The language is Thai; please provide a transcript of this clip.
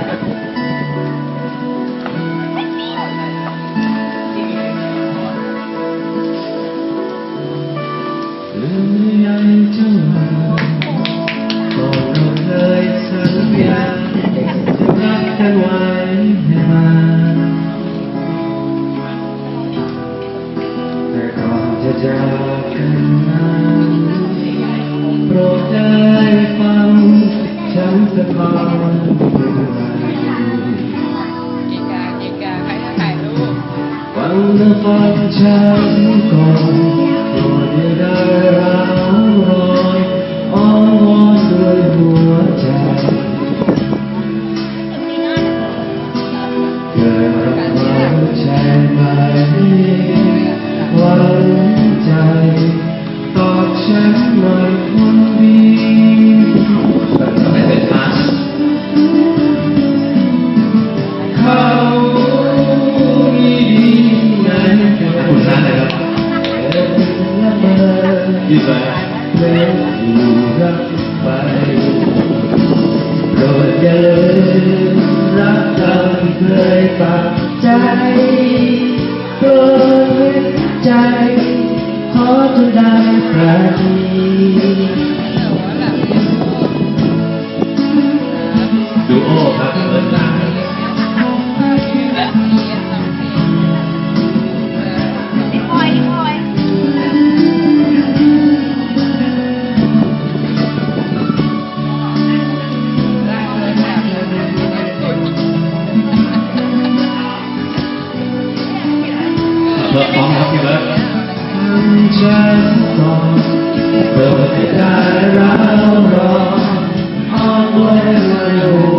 ลืมยังเจ้ามาก่อนเราเคยสัญญาจะรักกันไว้ให้มาแต่ก่อนจะจากกันนั้นโปรดได้ฟังฉันสะท้อนเรื่องราวฟังและฟังฉันก่อนโปรดอย่าได้ร้าวรอยอ้อนวอนด้วยหัวใจเกิดรักเราใช่ไหมหวังใจตอบฉันหน่อยคนดีไม่เป็นทางเขามีดีไงคุณร้านอะไรครับดีไหมเล่นอยู่รักไปโปรดอย่าลืมรักเราที่เคยฝากใจโปรดใจขอจงได้ปราณีดูโอครับเปิดหน้าเปิดพร้อมครับพี่เบิร์ดฉันก่อนโปรดได้ร้าวรอนอ้อนไว้ไว้หั